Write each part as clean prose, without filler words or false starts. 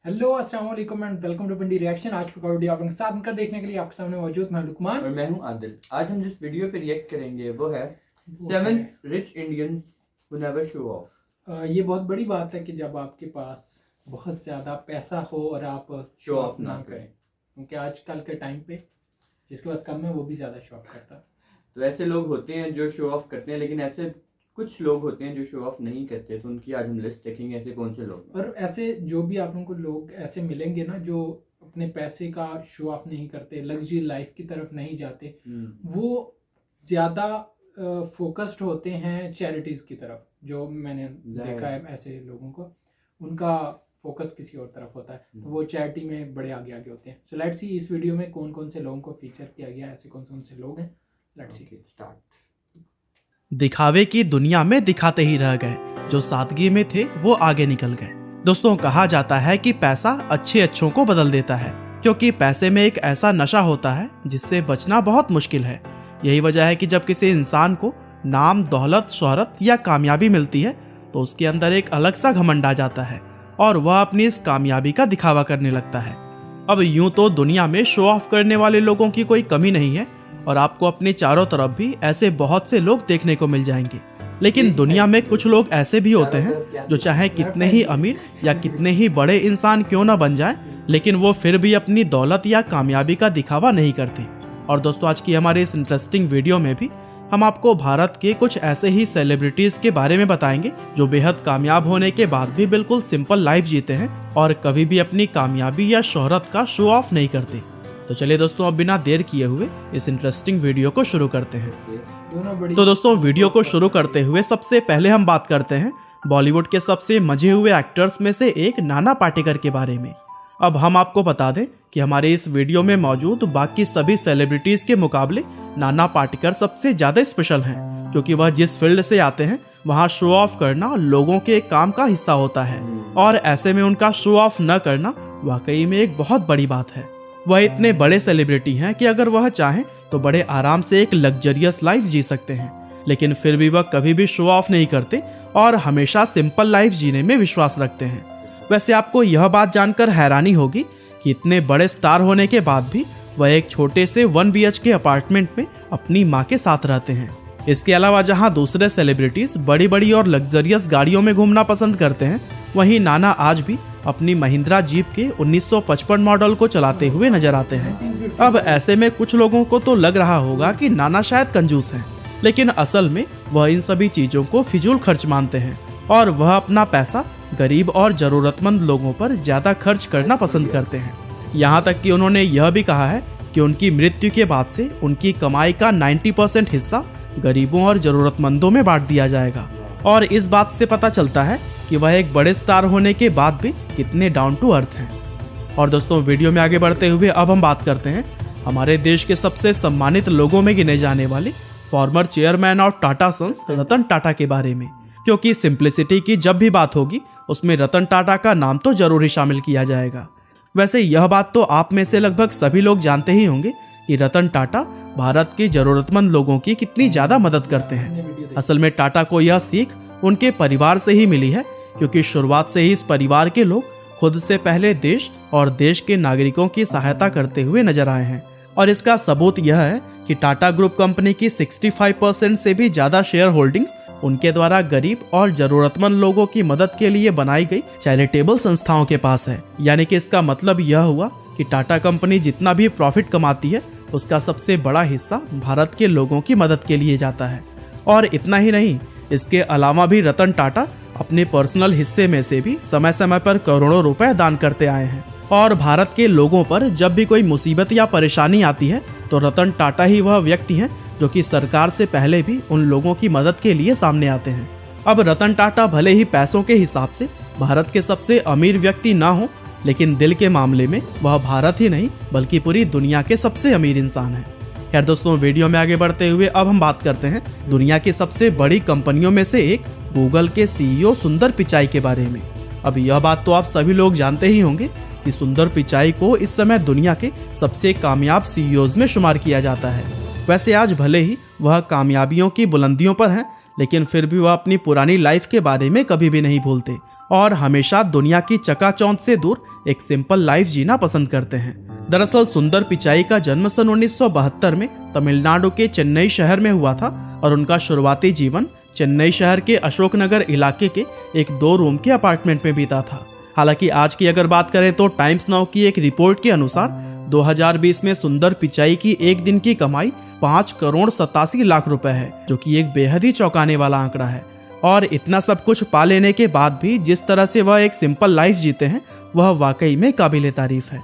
Hello अस्सलाम वालेकुम and welcome to Pindi reaction. आज का वीडियो आप लोगों के साथ मिलकर देखने के लिए आपके सामने मौजूद मैं लुकमान और मैं हूं आदिल। आज हम जिस वीडियो पे रिएक्ट करेंगे वो है 7 rich Indians who never show off. ये बहुत बड़ी बात है कि जब आपके पास बहुत ज़्यादा पैसा हो और आप शो ऑफ ना करें, क्योंकि आजकल के टाइम पे जिसके पास कम है वो भी ज़्यादा शो ऑफ करता है। तो ऐसे लोग होते हैं जो शो ऑफ करते हैं, लेकिन ऐसे कुछ लोग होते हैं जो शो ऑफ नहीं करते। तो उनकी आज हम लिस्ट देखेंगे, ऐसे कौन से लोग। और ऐसे जो भी आप लोगों को लोग ऐसे मिलेंगे ना जो अपने पैसे का शो ऑफ नहीं करते, लग्जरी लाइफ की तरफ नहीं जाते, वो ज़्यादा फोकस्ड होते हैं चैरिटीज़ की तरफ। जो मैंने देखा है ऐसे लोगों को, उनका फोकस किसी और तरफ होता है, तो वो चैरिटी में बड़े आगे आगे होते हैं। सो लेट्स सी इस वीडियो में कौन कौन से लोगों को फीचर किया गया है, ऐसे कौन कौन से लोग हैं। Let's see start. दिखावे की दुनिया में दिखाते ही रह गए, जो सादगी में थे वो आगे निकल गए। दोस्तों, कहा जाता है कि पैसा अच्छे अच्छों को बदल देता है, क्योंकि पैसे में एक ऐसा नशा होता है जिससे बचना बहुत मुश्किल है। यही वजह है कि जब किसी इंसान को नाम, दौलत, शोहरत या कामयाबी मिलती है तो उसके अंदर एक अलग सा घमंड आ जाता है और वह अपनी इस कामयाबी का दिखावा करने लगता है। अब यूं तो दुनिया में शो ऑफ करने वाले लोगों की कोई कमी नहीं है और आपको अपने चारों तरफ भी ऐसे बहुत से लोग देखने को मिल जाएंगे, लेकिन दुनिया में कुछ लोग ऐसे भी होते हैं जो चाहे कितने ही अमीर या कितने ही बड़े इंसान क्यों ना बन जाएं, लेकिन वो फिर भी अपनी दौलत या कामयाबी का दिखावा नहीं करते। और दोस्तों, आज की हमारे इस इंटरेस्टिंग वीडियो में भी हम आपको भारत के कुछ ऐसे ही सेलिब्रिटीज के बारे में बताएंगे जो बेहद कामयाब होने के बाद भी बिल्कुल सिंपल लाइफ जीते हैं और कभी भी अपनी कामयाबी या शोहरत का शो ऑफ नहीं करते। तो चलिए दोस्तों, अब बिना देर किए हुए इस इंटरेस्टिंग वीडियो को शुरू करते हैं। तो दोस्तों, वीडियो को शुरू करते हुए सबसे पहले हम बात करते हैं बॉलीवुड के सबसे मजे हुए एक्टर्स में से एक नाना पाटेकर के बारे में। अब हम आपको बता दें कि हमारे इस वीडियो में मौजूद बाकी सभी सेलिब्रिटीज के मुकाबले नाना पाटेकर सबसे ज्यादा स्पेशल हैं, क्योंकि वह जिस फील्ड से आते हैं वहाँ शो ऑफ करना लोगों के काम का हिस्सा होता है और ऐसे में उनका शो ऑफ न करना वाकई में एक बहुत बड़ी बात है। वह इतने बड़े सेलिब्रिटी हैं कि अगर वह चाहें तो बड़े आराम से एक लग्जरियस लाइफ जी सकते हैं, लेकिन फिर भी वह कभी भी शो ऑफ नहीं करते और हमेशा सिंपल लाइफ जीने में विश्वास रखते हैं। वैसे आपको यह बात जानकर हैरानी होगी कि इतने बड़े स्टार होने के बाद भी वह एक छोटे से 1 BHK अपार्टमेंट में अपनी माँ के साथ रहते हैं। इसके अलावा जहाँ दूसरे सेलिब्रिटीज बड़ी बड़ी और लग्जरियस गाड़ियों में घूमना पसंद करते हैं, वहीं नाना आज भी अपनी महिंद्रा जीप के 1955 मॉडल को चलाते हुए नजर आते हैं। अब ऐसे में कुछ लोगों को तो लग रहा होगा कि नाना शायद कंजूस हैं, लेकिन असल में वह इन सभी चीजों को फिजूल खर्च मानते हैं और वह अपना पैसा गरीब और जरूरतमंद लोगों पर ज्यादा खर्च करना पसंद करते हैं। यहाँ तक कि उन्होंने यह भी कहा है कि उनकी मृत्यु के बाद से उनकी कमाई का 90% हिस्सा गरीबों और जरूरतमंदों में बांट दिया जाएगा। और इस बात से पता चलता है कि वह एक बड़े स्टार होने के बाद भी कितने डाउन टू अर्थ हैं। और दोस्तों, वीडियो में आगे बढ़ते हुए अब हम बात करते हैं हमारे देश के सबसे सम्मानित लोगों में गिने जाने वाले former chairman of Tata Sons Ratan Tata के बारे में, क्योंकि सिंप्लिसिटी की जब भी बात होगी उसमें रतन टाटा का नाम तो जरूर ही शामिल किया जाएगा। वैसे यह बात तो आप में से लगभग सभी लोग जानते ही होंगे कि रतन टाटा भारत के जरूरतमंद लोगों की कितनी ज्यादा मदद करते हैं। असल में टाटा को यह सीख उनके परिवार से ही मिली है, क्योंकि शुरुआत से ही इस परिवार के लोग खुद से पहले देश और देश के नागरिकों की सहायता करते हुए नजर आए हैं। और इसका सबूत यह है कि टाटा ग्रुप कंपनी की 65% से भी ज्यादा शेयर होल्डिंग्स उनके द्वारा गरीब और जरूरतमंद लोगों की मदद के लिए बनाई गई चैरिटेबल संस्थाओं के पास है। यानी कि इसका मतलब यह हुआ कि टाटा कंपनी जितना भी प्रॉफिट कमाती है उसका सबसे बड़ा हिस्सा भारत के लोगों की मदद के लिए जाता है। और इतना ही नहीं, इसके अलावा भी रतन टाटा अपने पर्सनल हिस्से में से भी समय समय पर करोड़ों रुपए दान करते आए हैं। और भारत के लोगों पर जब भी कोई मुसीबत या परेशानी आती है तो रतन टाटा ही वह व्यक्ति हैं जो कि सरकार से पहले भी उन लोगों की मदद के लिए सामने आते हैं। अब रतन टाटा भले ही पैसों के हिसाब से भारत के सबसे अमीर व्यक्ति ना हो, लेकिन दिल के मामले में वह भारत ही नहीं बल्कि पूरी दुनिया के सबसे अमीर इंसान है। खैर दोस्तों, वीडियो में आगे बढ़ते हुए अब हम बात करते हैं दुनिया की सबसे बड़ी कंपनियों में से एक गूगल के CEO सुंदर पिचाई के बारे में। अब यह बात तो आप सभी लोग जानते ही होंगे कि सुंदर पिचाई को इस समय दुनिया के सबसे कामयाब CEOs में शुमार किया जाता है। वैसे आज भले ही वह कामयाबियों की बुलंदियों पर हैं, लेकिन फिर भी वह अपनी पुरानी लाइफ के बारे में कभी भी नहीं भूलते और हमेशा दुनिया की चकाचौंध से दूर एक सिंपल लाइफ जीना पसंद करते हैं। दरअसल सुंदर पिचाई का जन्म सन 1972 में तमिलनाडु के चेन्नई शहर में हुआ था और उनका शुरुआती जीवन चेन्नई शहर के अशोकनगर इलाके के एक 2 रूम के अपार्टमेंट में बीता था। हालांकि आज की अगर बात करें तो टाइम्स नाउ की एक रिपोर्ट के अनुसार 2020 में सुंदर पिचाई की एक दिन की कमाई 5,87,00,000 रुपए है, जो कि एक बेहद ही चौंकाने वाला आंकड़ा है। और इतना सब कुछ पा लेने के बाद भी जिस तरह से वह एक सिंपल लाइफ जीते हैं वह वाकई में काबिले तारीफ है।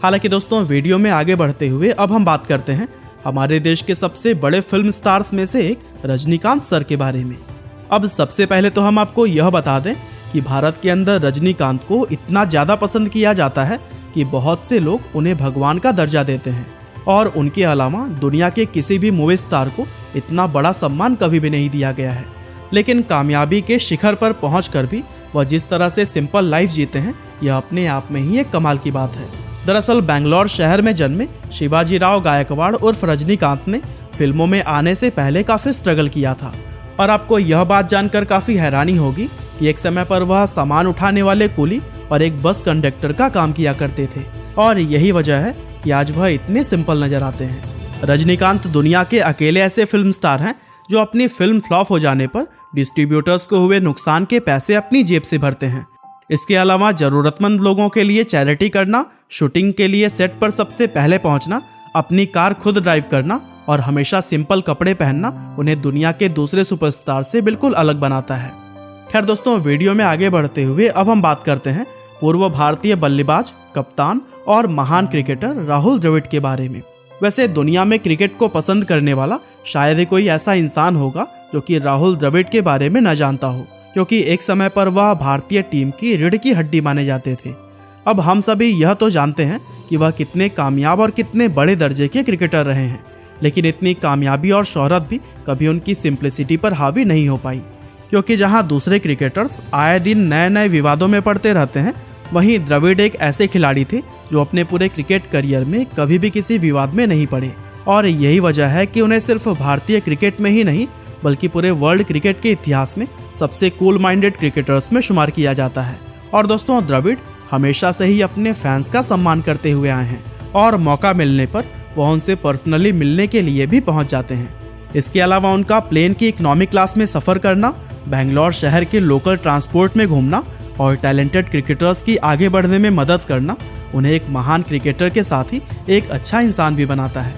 हालांकि दोस्तों वीडियो में आगे बढ़ते हुए अब हम बात करते हैं हमारे देश के सबसे बड़े फिल्म स्टार्स में से एक रजनीकांत सर के बारे में। अब सबसे पहले तो हम आपको यह बता दें कि भारत के अंदर रजनीकांत को इतना ज़्यादा पसंद किया जाता है कि बहुत से लोग उन्हें भगवान का दर्जा देते हैं और उनके अलावा दुनिया के किसी भी मूवी स्टार को इतना बड़ा सम्मान कभी भी नहीं दिया गया है। लेकिन कामयाबी के शिखर पर पहुंचकर भी वह जिस तरह से सिंपल लाइफ जीते हैं यह अपने आप में ही एक कमाल की बात है। दरअसल बेंगलोर शहर में जन्मे शिवाजीराव गायकवाड़ उर्फ रजनीकांत ने फिल्मों में आने से पहले काफ़ी स्ट्रगल किया था और आपको यह बात जानकर काफ़ी हैरानी होगी कि एक समय पर वह सामान उठाने वाले कुली और एक बस कंडक्टर का काम किया करते थे और यही वजह है कि आज वह इतने सिंपल नजर आते हैं। रजनीकांत दुनिया के अकेले ऐसे फिल्म स्टार हैं जो अपनी फिल्म फ्लॉप हो जाने पर डिस्ट्रीब्यूटर्स को हुए नुकसान के पैसे अपनी जेब से भरते हैं। इसके अलावा जरूरतमंद लोगों के लिए चैरिटी करना, शूटिंग के लिए सेट पर सबसे पहले पहुंचना, अपनी कार खुद ड्राइव करना और हमेशा सिंपल कपड़े पहनना उन्हें दुनिया के दूसरे सुपरस्टार से बिल्कुल अलग बनाता है। खैर दोस्तों, वीडियो में आगे बढ़ते हुए अब हम बात करते हैं पूर्व भारतीय बल्लेबाज, कप्तान और महान क्रिकेटर राहुल द्रविड़ के बारे में। वैसे दुनिया में क्रिकेट को पसंद करने वाला शायद ही कोई ऐसा इंसान होगा जो कि राहुल द्रविड़ के बारे में न जानता हो, क्योंकि एक समय पर वह भारतीय टीम की रीढ़ की हड्डी माने जाते थे। अब हम सभी यह तो जानते हैं कि वह कितने कामयाब और कितने बड़े दर्जे के क्रिकेटर रहे हैं, लेकिन इतनी कामयाबी और शोहरत भी कभी उनकी सिंप्लिसिटी पर हावी नहीं हो पाई, क्योंकि जहां दूसरे क्रिकेटर्स आए दिन नए नए विवादों में पड़ते रहते हैं, वहीं द्रविड़ एक ऐसे खिलाड़ी थे जो अपने पूरे क्रिकेट करियर में कभी भी किसी विवाद में नहीं पड़े और यही वजह है कि उन्हें सिर्फ भारतीय क्रिकेट में ही नहीं बल्कि पूरे वर्ल्ड क्रिकेट के इतिहास में सबसे कूल माइंडेड क्रिकेटर्स में शुमार किया जाता है। और दोस्तों, द्रविड़ हमेशा से ही अपने फैंस का सम्मान करते हुए आए हैं और मौका मिलने पर वह उनसे पर्सनली मिलने के लिए भी पहुंच जाते हैं। इसके अलावा उनका प्लेन की इकोनॉमी क्लास में सफ़र करना, बेंगलोर शहर के लोकल ट्रांसपोर्ट में घूमना और टैलेंटेड क्रिकेटर्स की आगे बढ़ने में मदद करना उन्हें एक महान क्रिकेटर के साथ ही एक अच्छा इंसान भी बनाता है।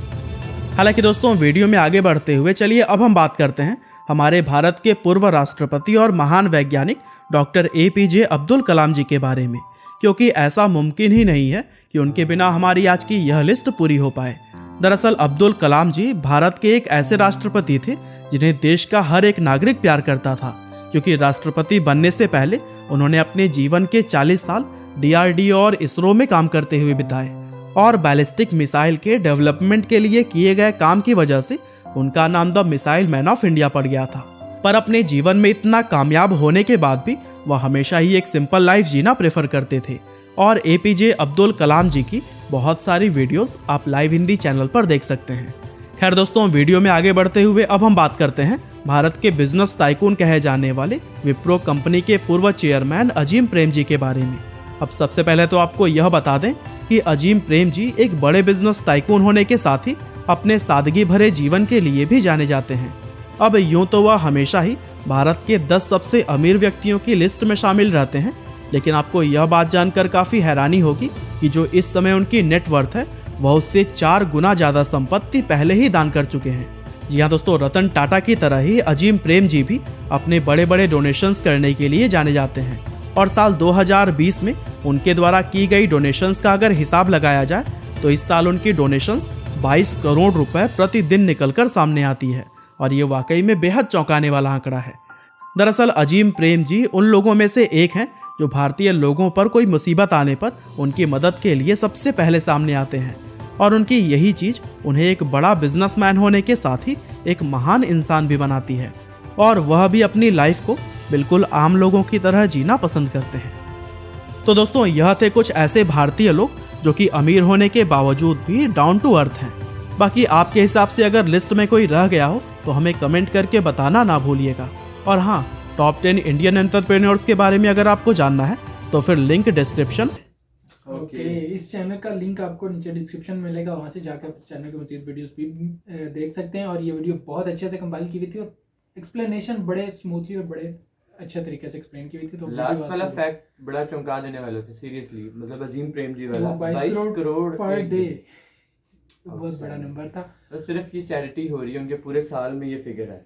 हालांकि दोस्तों, वीडियो में आगे बढ़ते हुए चलिए अब हम बात करते हैं हमारे भारत के पूर्व राष्ट्रपति और महान वैज्ञानिक डॉक्टर APJ अब्दुल कलाम जी के बारे में, क्योंकि ऐसा मुमकिन ही नहीं है कि उनके बिना हमारी आज की यह लिस्ट पूरी हो पाए। दरअसल अब्दुल कलाम जी भारत के एक ऐसे राष्ट्रपति थे जिन्हें देश का हर एक नागरिक प्यार करता था, क्योंकि राष्ट्रपति बनने से पहले उन्होंने अपने जीवन के 40 साल DRDO और इसरो में काम करते हुए बिताए और बैलिस्टिक मिसाइल के डेवलपमेंट के लिए किए गए काम की वजह से उनका नाम the missile man of India पड़ गया था। पर अपने जीवन में इतना कामयाब होने के बाद भी वह हमेशा ही एक सिंपल लाइफ जीना प्रेफर करते थे और APJ अब्दुल कलाम जी की बहुत सारी वीडियोस आप लाइव हिंदी चैनल पर देख सकते हैं। खैर दोस्तों, वीडियो में आगे बढ़ते हुए अब हम बात करते हैं भारत के बिजनेस टाइकून कहे जाने वाले विप्रो कंपनी के पूर्व चेयरमैन अजीम प्रेम जी के बारे में। अब सबसे पहले तो आपको यह बता दें कि अजीम प्रेम जी एक बड़े बिजनेस टाइकून होने के साथ ही अपने सादगी भरे जीवन के लिए भी जाने जाते हैं। अब यूं तो वह हमेशा ही भारत के 10 सबसे अमीर व्यक्तियों की लिस्ट में शामिल रहते हैं, लेकिन आपको यह बात जानकर काफ़ी हैरानी होगी कि जो इस समय उनकी नेटवर्थ है वह उससे 4 गुना ज़्यादा संपत्ति पहले ही दान कर चुके हैं। जी हाँ दोस्तों, रतन टाटा की तरह ही अजीम प्रेम जी भी अपने बड़े बड़े डोनेशंस करने के लिए जाने जाते हैं और साल 2020 में उनके द्वारा की गई डोनेशंस का अगर हिसाब लगाया जाए तो इस साल उनकी डोनेशंस 22 करोड़ रुपए प्रतिदिन निकलकर सामने आती है और ये वाकई में बेहद चौंकाने वाला आंकड़ा है। दरअसल अजीम प्रेम जी उन लोगों में से एक हैं जो भारतीय लोगों पर कोई मुसीबत आने पर उनकी मदद के लिए सबसे पहले सामने आते हैं और उनकी यही चीज़ उन्हें एक बड़ा बिजनेसमैन होने के साथ ही एक महान इंसान भी बनाती है और वह भी अपनी लाइफ को बिल्कुल आम लोगों की तरह जीना पसंद करते हैं। तो दोस्तों, यह थे कुछ ऐसे भारतीय लोग जो कि अमीर होने के बावजूद भी डाउन टू अर्थ हैं। बाकी आपके हिसाब से अगर लिस्ट में कोई रह गया हो तो हमें कमेंट करके बताना ना भूलिएगा। और हाँ, टॉप 10 इंडियन एंटरप्रेन्योर्स के बारे में अगर आपको जानना है तो फिर लिंक डिस्क्रिप्शन। ओके, इस चैनल का लिंक आपको नीचे डिस्क्रिप्शन में मिलेगा, वहाँ से जाकर आप चैनल के मज़ीद वीडियोस भी देख सकते हैं। और ये वीडियो बहुत अच्छे से कंपाइल की हुई थी और एक्सप्लेनेशन बड़े स्मूथली और बड़े अच्छे तरीके से एक्सप्लेन की हुई थी। तो लास्ट वाला फैक्ट बड़ा चौंका देने वाला था सीरियसली, मतलब अजीम प्रेम जी वाला 22 करोड़ पर डे, बहुत बड़ा नंबर था। तो सिर्फ ये चैरिटी हो रही है, उनके पूरे साल में ये फिगर है।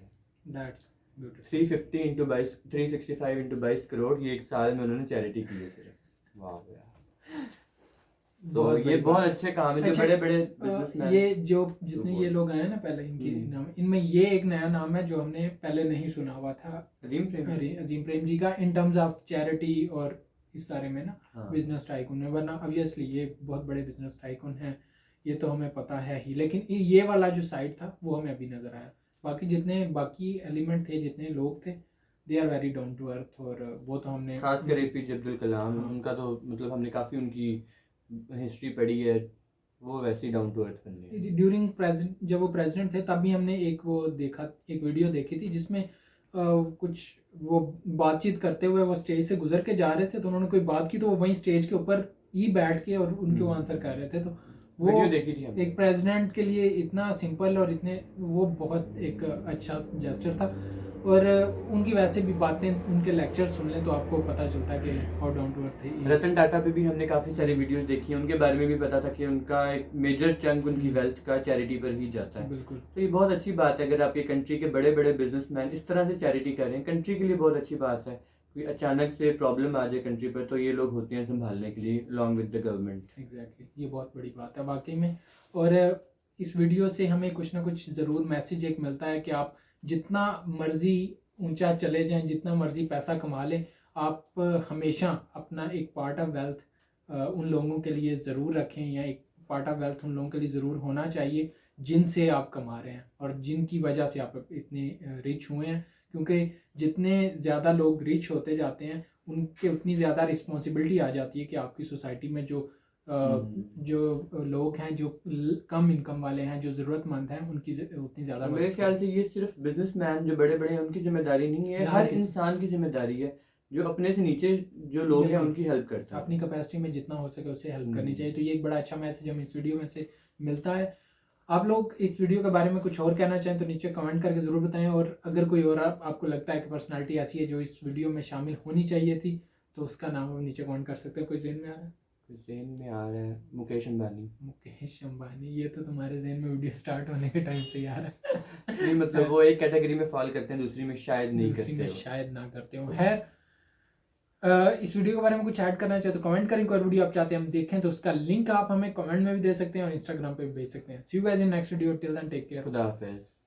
That's beautiful. 350 into 22, 365 into 22 crore, ये एक साल में उन्होंने चैरिटी की है सिर्फ। वाह यार, तो ये बहुत अच्छे काम है। जो अच्छा, बड़े बड़े बिजनेसमैन, ये जो जितने ये लोग आए ना पहले, इनकी नाम, इनमें ये एक नया नाम है जो हमने पहले नहीं सुना हुआ था, अजीम प्रेम जी का, इन टर्म्स ऑफ चैरिटी और इस सारे में ना, बिजनेस टाइकून है। वरना ऑब्वियसली ये बहुत बड़े बिजनेस टाइकून हैं, ये तो हमें पता है ही, लेकिन ये वाला जो साइड था वो हमें अभी नजर आया। बाकी जितने बाकी एलिमेंट थे, जितने लोग थे, they are very down to earth. और वो तो हमने खासकर एपीजे अब्दुल कलाम, उनका तो मतलब हमने काफ़ी उनकी हिस्ट्री पढ़ी है, वो वैसे ही डाउन टू अर्थ बन गए। ड्यूरिंग जब वो प्रेसिडेंट थे तभी हमने एक वीडियो देखी थी जिसमें कुछ वो बातचीत करते हुए वो स्टेज से गुजर के जा रहे थे, तो उन्होंने कोई बात की तो वो वहीं स्टेज के ऊपर ही बैठ के और उनके वो आंसर कर रहे थे। तो वो देखी थी एक प्रेसिडेंट के लिए इतना सिंपल और इतने वो बहुत एक अच्छा जेस्चर था। और उनकी वैसे भी बातें, उनके लेक्चर सुन लें तो आपको पता चलता है कि हाउ डाउन टू अर्थ थे। रतन टाटा पे भी हमने काफ़ी सारी वीडियोस देखी हैं, उनके बारे में भी पता था कि उनका एक मेजर चंक उनकी वेल्थ का चैरिटी पर ही जाता है। बिल्कुल, तो ये बहुत अच्छी बात है अगर आपके कंट्री के बड़े बड़े बिजनेसमैन इस तरह से चैरिटी कर रहे हैं, कंट्री के लिए बहुत अच्छी बात है। कोई अचानक से प्रॉब्लम आ जाए कंट्री पर तो ये लोग होते हैं संभालने के लिए, along with the government. Exactly, ये बहुत बड़ी बात है वाकई में। और इस वीडियो से हमें कुछ ना कुछ ज़रूर मैसेज एक मिलता है कि आप जितना मर्जी ऊंचा चले जाएं, जितना मर्जी पैसा कमा लें, आप हमेशा अपना एक पार्ट ऑफ वेल्थ उन लोगों के लिए ज़रूर रखें, या एक पार्ट ऑफ वेल्थ उन लोगों के लिए ज़रूर होना चाहिए जिनसे आप कमा रहे हैं और जिनकी वजह से आप इतने रिच हुए हैं। क्योंकि जितने ज़्यादा लोग रिच होते जाते हैं उनके उतनी ज़्यादा रिस्पॉन्सिबिलिटी आ जाती है कि आपकी सोसाइटी में जो लोग हैं, जो कम इनकम वाले हैं, जो ज़रूरतमंद हैं, उनकी उतनी ज़्यादा। मेरे ख्याल से ये सिर्फ बिजनेसमैन जो बड़े बड़े हैं उनकी जिम्मेदारी नहीं है, हर इंसान की जिम्मेदारी है जो अपने से नीचे जो लोग हैं उनकी हेल्प करता है। अपनी कैपेसिटी में जितना हो सके उससे हेल्प करनी चाहिए। तो ये एक बड़ा अच्छा मैसेज हमें इस वीडियो में से मिलता है। आप लोग इस वीडियो के बारे में कुछ और कहना चाहें तो नीचे कमेंट करके ज़रूर बताएं। और अगर कोई और आपको लगता है कि पर्सनालिटी ऐसी है जो इस वीडियो में शामिल होनी चाहिए थी तो उसका नाम हम नीचे कमेंट कर सकते हैं। कोई जहन में आ रहा है? जहन में आ रहा है मुकेश अंबानी। मुकेश अंबानी, ये तो तुम्हारे जहन में वीडियो स्टार्ट होने के टाइम से यार नहीं, मतलब वो एक कैटेगरी में फॉल करते हैं, दूसरी में शायद नहीं करते, शायद ना करते हो। है इस वीडियो के बारे में कुछ ऐड करना चाहे तो कमेंट करें। कोई वीडियो आप चाहते हैं हम देखें तो उसका लिंक आप हमें कमेंट में भी दे सकते हैं और इंस्टाग्राम पे भी भेज सकते हैं। See you guys in next video, till then take care, खुदा हाफिज़।